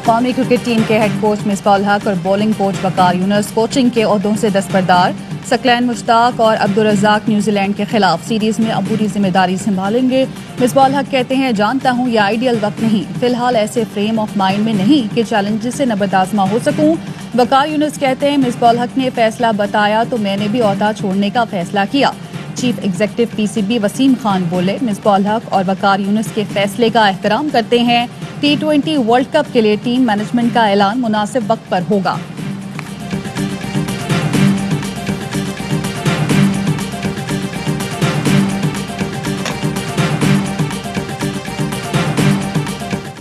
قومی cricket team کے head coach Misbah الحق اور bowling coach Waqar Younis coaching کے عہدوں سے دستبردار. ثقلین مشتاق اور عبدالرزاق نیوزی لینڈ کے خلاف سیریز میں عبوری ذمہ داری سنبھالیں گے. مصباح الحق کہتے ہیں جانتا ہوں یہ آئیڈیل وقت نہیں, فی الحال ایسے فریم آف مائنڈ میں نہیں کہ چیلنجز سے نبرد آزما ہو سکوں. وقار یونس کہتے ہیں مصباح الحق نے فیصلہ بتایا تو میں نے بھی عہدہ چھوڑنے کا فیصلہ کیا. چیف ایگزیکٹو پی سی بی وسیم خان بولے مصباح الحق اور وقار یونس کے فیصلے کا احترام کرتے ہیں. T20 ورلڈ کپ کے لیے ٹیم مینجمنٹ کا اعلان مناسب وقت پر ہوگا.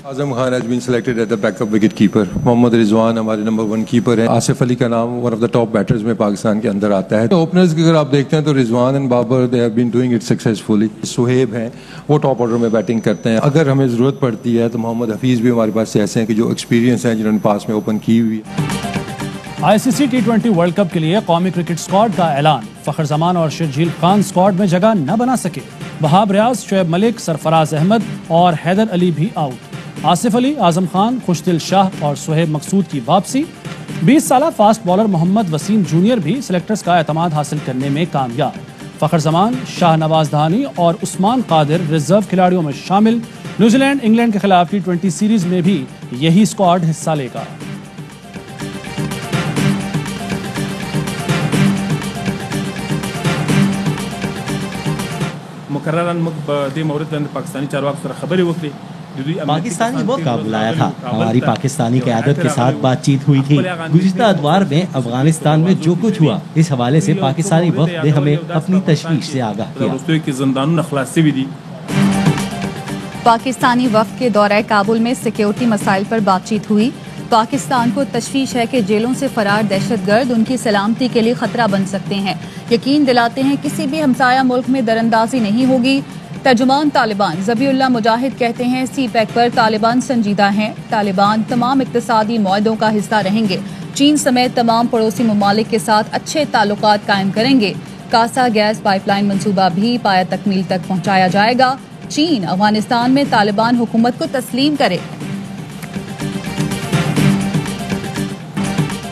Azam Khan has been selected as the backup wicket keeper. محمد رضوان ہمارے نمبر 1 کیپر ہیں. آصف علی کا نام one of the top batters میں پاکستان کے اندر آتا ہے. اوپنرز کی اگر آپ دیکھتے ہیں تو Rizwan and Babar they have been doing it successfully. Suhaib ہیں وہ ٹاپ آرڈر میں بیٹنگ کرتے ہیں. اگر ہمیں ضرورت پڑتی ہے تو محمد حفیظ بھی ہمارے پاس ایسے ہیں کہ جو ایکسپیرینس ہیں جنہوں نے پاس میں اوپن کی ہوئی ہے. ICC T20 ورلڈ کپ کے لیے قومی کرکٹ اسکواڈ کا اعلان. فخر زمان اور شرجیل خان اسکواڈ میں جگہ نہ بنا سکے. وہاب ریاض, شعیب ملک, سرفراز احمد اور حیدر علی بھی آؤٹ. آصف علی, اعظم خان, خوشدل شاہ اور سہیب مقصود کی واپسی. 20 سالہ فاسٹ بالر محمد وسیم جونیئر بھی سلیکٹرز کا اعتماد حاصل کرنے میں کامیاب. فخر زمان, شاہ نواز دہانی اور عثمان قادر ریزرو کھلاڑیوں میں شامل. نیوزی لینڈ انگلینڈ کے خلاف T20 سیریز میں بھی یہی اسکواڈ حصہ لے گا. مقرراً دې مورد باندې پاکستانی چارواکو سره خبرې وکړې. پاکستانی وقت کا بلایا تھا. ہماری پاکستانی قیادت کے ساتھ بات چیت ہوئی تھی. گزشتہ اتوار میں افغانستان میں جو کچھ ہوا اس حوالے سے پاکستانی وقت نے ہمیں اپنی تشویش سے آگاہ کیا. پاکستانی وفد کے دورہ کابل میں سیکیورٹی مسائل پر بات چیت ہوئی. پاکستان کو تشویش ہے کہ جیلوں سے فرار دہشت گرد ان کی سلامتی کے لیے خطرہ بن سکتے ہیں. یقین دلاتے ہیں کسی بھی ہمسایہ ملک میں دراندازی نہیں ہوگی. ترجمان طالبان ذبیح اللہ مجاہد کہتے ہیں سی پیک پر طالبان سنجیدہ ہیں. طالبان تمام اقتصادی معاہدوں کا حصہ رہیں گے. چین سمیت تمام پڑوسی ممالک کے ساتھ اچھے تعلقات قائم کریں گے. کاسا گیس پائپ لائن منصوبہ بھی پایہ تکمیل تک پہنچایا جائے گا. چین افغانستان میں طالبان حکومت کو تسلیم کرے.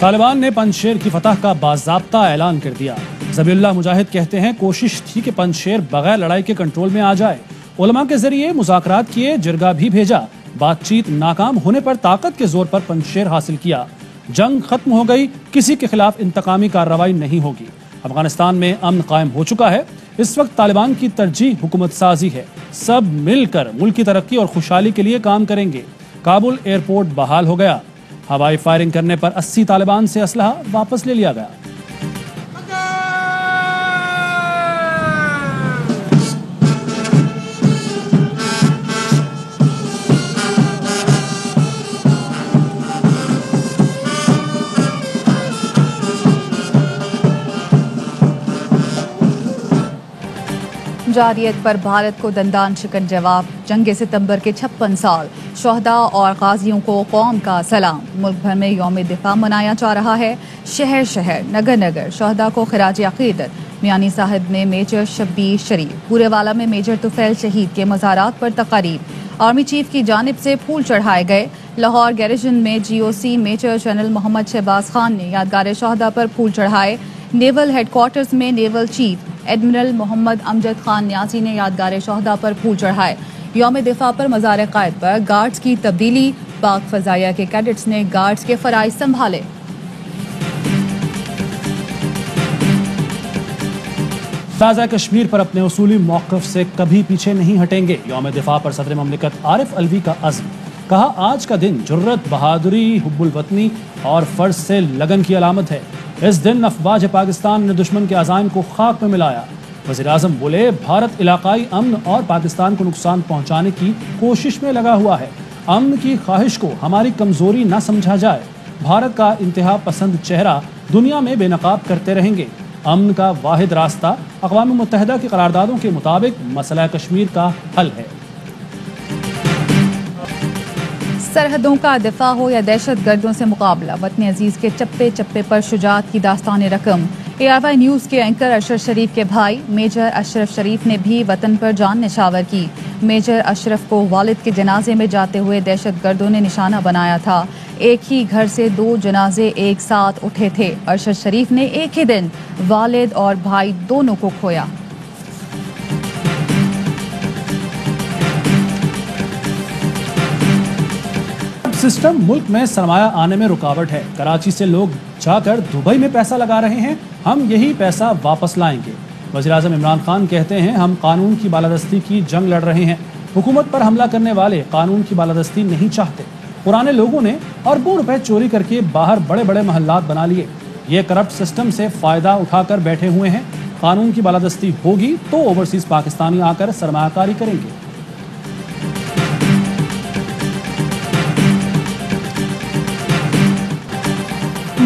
طالبان نے پنجشیر کی فتح کا باضابطہ اعلان کر دیا. ذبیح اللہ مجاہد کہتے ہیں کوشش تھی کہ پنجشیر بغیر لڑائی کے کنٹرول میں آ جائے. علماء کے ذریعے مذاکرات کیے, جرگہ بھی بھیجا. بات چیت ناکام ہونے پر طاقت کے زور پر پنجشیر حاصل کیا. جنگ ختم ہو گئی, کسی کے خلاف انتقامی کارروائی نہیں ہوگی. افغانستان میں امن قائم ہو چکا ہے. اس وقت طالبان کی ترجیح حکومت سازی ہے. سب مل کر ملک کی ترقی اور خوشحالی کے لیے کام کریں گے. کابل ایئرپورٹ بحال ہو گیا. ہوائی فائرنگ کرنے پر 80 طالبان سے اسلحہ واپس لے لیا گیا. جارحیت پر بھارت کو دندان شکن جواب. جنگ ستمبر کے 56 سال شہداء اور غازیوں کو قوم کا سلام. ملک بھر میں یوم دفاع منایا جا رہا ہے. شہر شہر نگر نگر شہداء کو خراج عقیدت. میانی صاحب میں میجر شبیر شریف, پورے والا میں میجر طفیل شہید کے مزارات پر تقاریب. آرمی چیف کی جانب سے پھول چڑھائے گئے. لاہور گیریژن میں GOC میجر جنرل محمد شہباز خان نے یادگار شہداء پر پھول چڑھائے. نیول ہیڈ کوارٹرز میں نیول چیف ایڈمرل محمد امجد خان نیازی نے یادگار شہداء پر پھول چڑھائے. یوم دفاع پر مزار قائد پر گارڈز کی تبدیلی. پاک فضائیہ کے کیڈٹس نے گارڈز کے فرائض سنبھالے. تازہ کشمیر پر اپنے اصولی موقف سے کبھی پیچھے نہیں ہٹیں گے. یوم دفاع پر صدر مملکت عارف الوی کا عزم. کہا آج کا دن جرت, بہادری, حب الوطنی اور فرض سے لگن کی علامت ہے. اس دن افواج پاکستان نے دشمن کے عزائم کو خاک میں ملایا. وزیر اعظم بولے بھارت علاقائی امن اور پاکستان کو نقصان پہنچانے کی کوشش میں لگا ہوا ہے. امن کی خواہش کو ہماری کمزوری نہ سمجھا جائے. بھارت کا انتہا پسند چہرہ دنیا میں بے نقاب کرتے رہیں گے. امن کا واحد راستہ اقوام متحدہ کی قراردادوں کے مطابق مسئلہ کشمیر کا حل ہے. سرحدوں کا دفاع ہو یا دہشت گردوں سے مقابلہ, وطن عزیز کے چپے چپے پر شجاعت کی داستان رقم. ARY نیوز کے اینکر اشرف شریف کے بھائی میجر اشرف شریف نے بھی وطن پر جان نشاور کی. میجر اشرف کو والد کے جنازے میں جاتے ہوئے دہشت گردوں نے نشانہ بنایا تھا. ایک ہی گھر سے 2 جنازے ایک ساتھ اٹھے تھے. اشرف شریف نے ایک ہی دن والد اور بھائی دونوں کو کھویا. سسٹم ملک میں سرمایہ آنے میں رکاوٹ ہے. کراچی سے لوگ جا کر دبئی میں پیسہ لگا رہے ہیں. ہم یہی پیسہ واپس لائیں گے. وزیر اعظم عمران خان کہتے ہیں ہم قانون کی بالادستی کی جنگ لڑ رہے ہیں. حکومت پر حملہ کرنے والے قانون کی بالادستی نہیں چاہتے. پرانے لوگوں نے اربوں روپے چوری کر کے باہر بڑے بڑے محلات بنا لیے. یہ کرپٹ سسٹم سے فائدہ اٹھا کر بیٹھے ہوئے ہیں. قانون کی بالادستی ہوگی تو اوورسیز پاکستانی آ کر سرمایہ کاری کریں گے.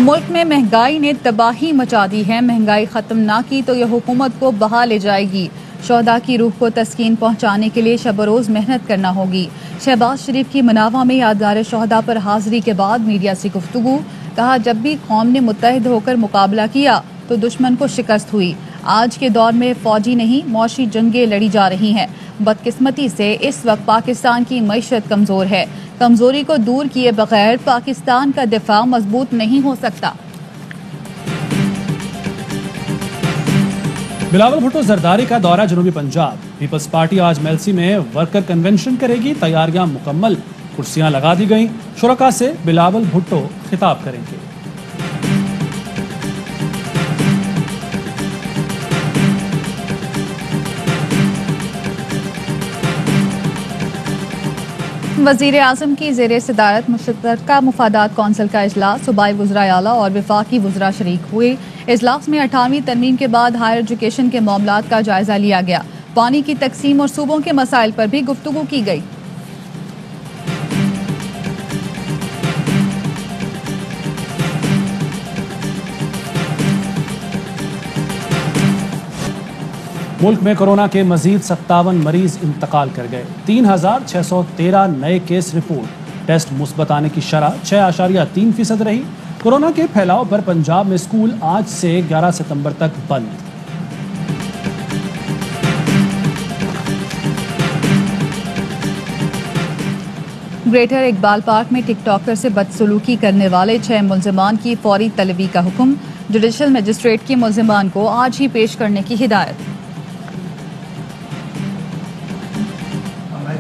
ملک میں مہنگائی نے تباہی مچا دی ہے. مہنگائی ختم نہ کی تو یہ حکومت کو بہا لے جائے گی. شہداء کی روح کو تسکین پہنچانے کے لیے شب و روز محنت کرنا ہوگی. شہباز شریف کی مناوا میں یادگار شہداء پر حاضری کے بعد میڈیا سے گفتگو. کہا جب بھی قوم نے متحد ہو کر مقابلہ کیا تو دشمن کو شکست ہوئی. آج کے دور میں فوجی نہیں معاشی جنگیں لڑی جا رہی ہیں. بدقسمتی سے اس وقت پاکستان کی معیشت کمزور ہے. کمزوری کو دور کیے بغیر پاکستان کا دفاع مضبوط نہیں ہو سکتا. بلاول بھٹو زرداری کا دورہ جنوبی پنجاب. پیپلز پارٹی آج میلسی میں ورکر کنونشن کرے گی. تیاریاں مکمل. کرسیاں لگا دی گئیں. شرکاء سے بلاول بھٹو خطاب کریں گے. وزیر اعظم کی زیر صدارت مشترکہ مفادات کونسل کا اجلاس. صوبائی وزرائے اعلیٰ اور وفاقی وزراء شریک ہوئے. اجلاس میں 18ویں ترمیم کے بعد ہائر ایجوکیشن کے معاملات کا جائزہ لیا گیا. پانی کی تقسیم اور صوبوں کے مسائل پر بھی گفتگو کی گئی. ملک میں کورونا کے مزید 57 مریض انتقال کر گئے. 3613 نئے کیس رپورٹ. ٹیسٹ مثبت آنے کی شرح 6.3% رہی. کورونا کے پھیلاؤ پر پنجاب میں اسکول آج سے 11 ستمبر تک بند. گریٹر اقبال پارک میں ٹک ٹاکر سے بدسلوکی کرنے والے 6 ملزمان کی فوری طلبی کا حکم. جوڈیشل مجسٹریٹ کی ملزمان کو آج ہی پیش کرنے کی ہدایت.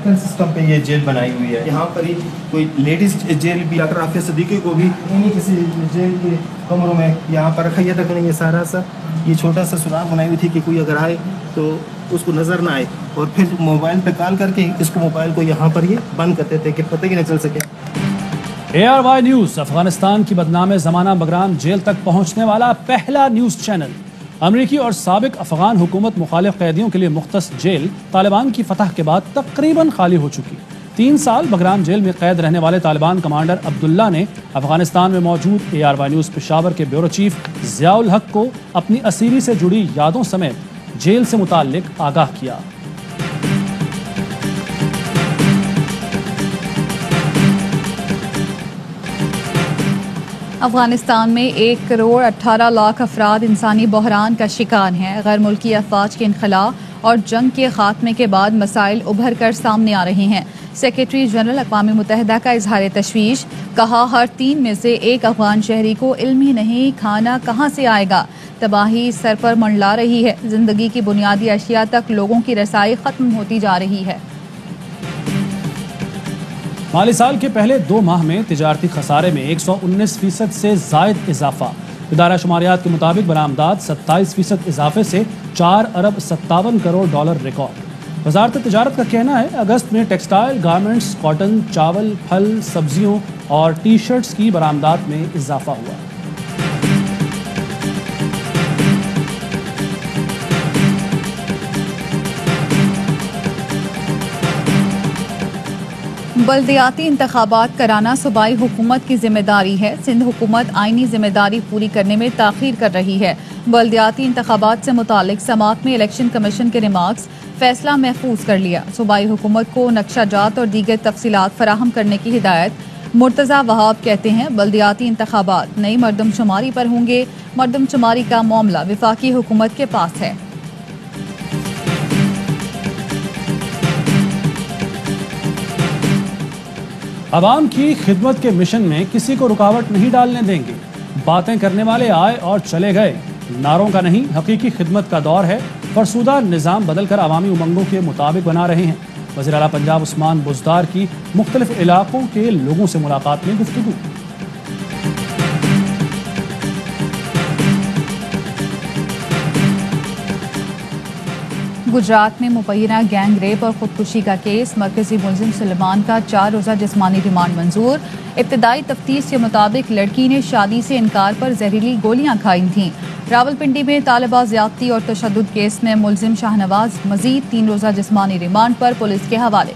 سسٹم پہ یہ جیل بنائی ہوئی ہے. یہاں پر ہی کوئی لیڈیز جیل بھی ڈاکٹر عافیہ صدیقی کو بھی کسی جیل کے کمروں میں یہاں پر رکھا. یہ تک نہیں, یہ سارا سا یہ چھوٹا سا سوراخ بنائی ہوئی تھی کہ کوئی اگر آئے تو اس کو نظر نہ آئے, اور پھر موبائل پہ کال کر کے اس کو موبائل کو یہاں پر یہ بند کرتے تھے کہ پتہ ہی نہ چل سکے. ARY نیوز افغانستان کی بدنام زمانہ بگرام جیل تک پہنچنے والا پہلا نیوز چینل. امریکی اور سابق افغان حکومت مخالف قیدیوں کے لیے مختص جیل طالبان کی فتح کے بعد تقریباً خالی ہو چکی. 3 سال بگرام جیل میں قید رہنے والے طالبان کمانڈر عبداللہ نے افغانستان میں موجود ARY نیوز پشاور کے بیورو چیف ضیاء الحق کو اپنی اسیری سے جڑی یادوں سمیت جیل سے متعلق آگاہ کیا. افغانستان میں 1.18 کروڑ افراد انسانی بحران کا شکار ہیں. غیر ملکی افواج کے انخلاء اور جنگ کے خاتمے کے بعد مسائل ابھر کر سامنے آ رہے ہیں. سیکریٹری جنرل اقوام متحدہ کا اظہار تشویش. کہا ہر 3 میں سے 1 افغان شہری کو علم ہی نہیں کھانا کہاں سے آئے گا. تباہی سر پر منڈلا رہی ہے. زندگی کی بنیادی اشیاء تک لوگوں کی رسائی ختم ہوتی جا رہی ہے. مالی سال کے پہلے 2 ماہ میں تجارتی خسارے میں 119% سے زائد اضافہ. ادارہ شماریات کے مطابق برآمدات 27% اضافے سے 4 ارب 57 کروڑ ڈالر ریکارڈ. وزارت تجارت کا کہنا ہے اگست میں ٹیکسٹائل، گارمنٹس، کاٹن، چاول، پھل، سبزیوں اور ٹی شرٹس کی برآمدات میں اضافہ ہوا. بلدیاتی انتخابات کرانا صوبائی حکومت کی ذمہ داری ہے. سندھ حکومت آئینی ذمہ داری پوری کرنے میں تاخیر کر رہی ہے. بلدیاتی انتخابات سے متعلق سماعت میں الیکشن کمیشن کے ریمارکس. فیصلہ محفوظ کر لیا. صوبائی حکومت کو نقشہ جات اور دیگر تفصیلات فراہم کرنے کی ہدایت. مرتضی وہاب کہتے ہیں بلدیاتی انتخابات نئی مردم شماری پر ہوں گے، مردم شماری کا معاملہ وفاقی حکومت کے پاس ہے۔ عوام کی خدمت کے مشن میں کسی کو رکاوٹ نہیں ڈالنے دیں گے، باتیں کرنے والے آئے اور چلے گئے، نعروں کا نہیں حقیقی خدمت کا دور ہے، فرسودہ نظام بدل کر عوامی امنگوں کے مطابق بنا رہے ہیں۔ وزیر اعلیٰ پنجاب عثمان بزدار کی مختلف علاقوں کے لوگوں سے ملاقات میں گفتگو۔ گجرات میں مبینہ گینگ ریپ اور خودکشی کا کیس، مرکزی ملزم سلیمان کا 4 روزہ جسمانی ریمانڈ منظور۔ ابتدائی تفتیش کے مطابق لڑکی نے شادی سے انکار پر زہریلی گولیاں کھائی تھیں۔ راولپنڈی میں طالبہ زیادتی اور تشدد کیس میں ملزم شاہنواز مزید 3 روزہ جسمانی ریمانڈ پر پولیس کے حوالے۔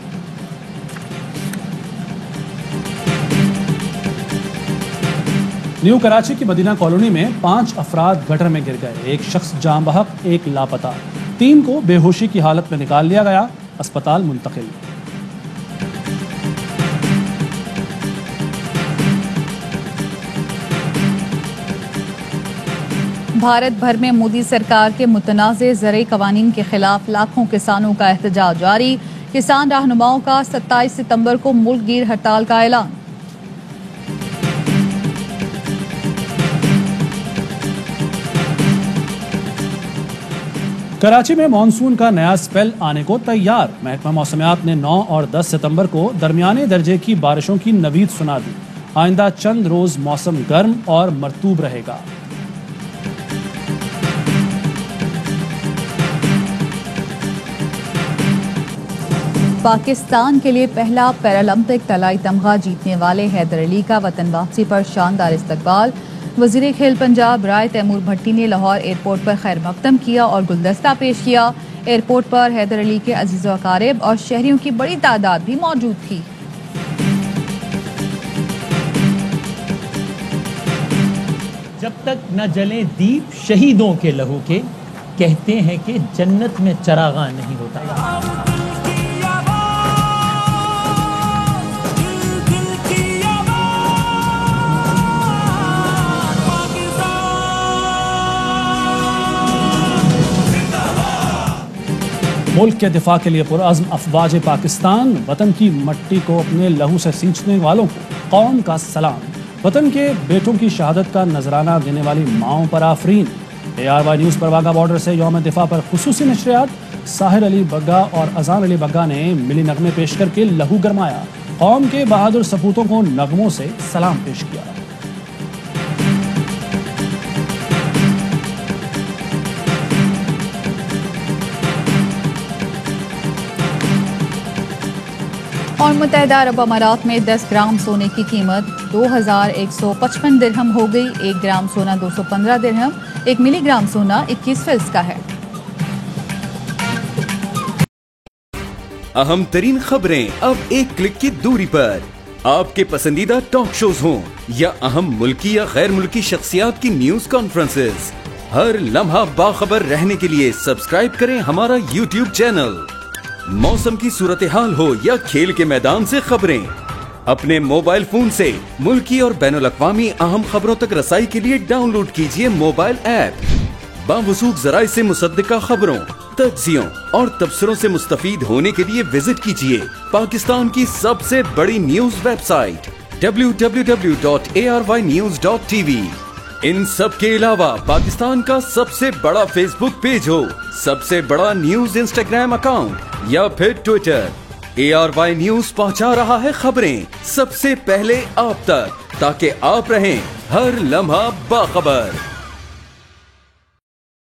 نیو کراچی کی مدینہ کالونی میں 5 افراد گٹر میں گر گئے، ایک شخص جاں بحق، ایک لاپتہ، 3 کو بے ہوشی کی حالت میں نکال لیا گیا، اسپتال منتقل۔ بھارت بھر میں مودی سرکار کے متنازع زرعی قوانین کے خلاف لاکھوں کسانوں کا احتجاج جاری، کسان رہنماؤں کا 27 ستمبر کو ملک گیر ہڑتال کا اعلان۔ کراچی میں مانسون کا نیا سپیل آنے کو تیار، محکمہ موسمیات نے 9 اور 10 ستمبر کو درمیانے درجے کی بارشوں کی نوید سنا دی، آئندہ چند روز موسم گرم اور مرطوب رہے گا۔ پاکستان کے لیے پہلا پیرالمپک طلائی تمغہ جیتنے والے حیدر علی کا وطن واپسی پر شاندار استقبال، وزیر کھیل پنجاب رائے تیمور بھٹی نے لاہور ایئرپورٹ پر خیر مقدم کیا اور گلدستہ پیش کیا۔ ایئرپورٹ پر حیدر علی کے عزیز و اقارب اور شہریوں کی بڑی تعداد بھی موجود تھی۔ جب تک نہ جلیں دیپ شہیدوں کے لہو کے، کہتے ہیں کہ جنت میں چراغاں نہیں ہوتا۔ ملک کے دفاع کے لیے پرعزم افواج پاکستان، وطن کی مٹی کو اپنے لہو سے سینچنے والوں کو قوم کا سلام، وطن کے بیٹوں کی شہادت کا نذرانہ دینے والی ماؤں پر آفرین۔ ARY نیوز پر واگا بارڈر سے یوم دفاع پر خصوصی نشریات، ساحر علی بگا اور اذان علی بگا نے ملی نغمے پیش کر کے لہو گرمایا، قوم کے بہادر سپوتوں کو نغموں سے سلام پیش کیا۔ اور متحدہ عرب امارات میں 10 گرام سونے کی قیمت 2155 درہم ہو گئی، 1 گرام سونا 215 درہم، 1 ملی گرام سونا 21 فلس کا ہے۔ اہم ترین خبریں اب ایک کلک کی دوری پر، آپ کے پسندیدہ ٹاک شوز ہوں یا اہم ملکی یا غیر ملکی شخصیات کی نیوز کانفرنسز، ہر لمحہ باخبر رہنے کے لیے سبسکرائب کریں ہمارا YouTube چینل۔ موسم کی صورتحال ہو یا کھیل کے میدان سے خبریں، اپنے موبائل فون سے ملکی اور بین الاقوامی اہم خبروں تک رسائی کے لیے ڈاؤن لوڈ کیجیے موبائل ایپ۔ باوثوق ذرائع سے مصدقہ خبروں، تجزیوں اور تبصروں سے مستفید ہونے کے لیے وزٹ کیجیے پاکستان کی سب سے بڑی نیوز ویب سائٹ www.arYnews.tv۔ ان سب کے علاوہ پاکستان کا سب سے بڑا فیس بک پیج ہو، سب سے بڑا نیوز انسٹاگرام اکاؤنٹ یا پھر ٹویٹر، ARY نیوز پہنچا رہا ہے خبریں سب سے پہلے آپ تک، تاکہ آپ رہیں ہر لمحہ باخبر۔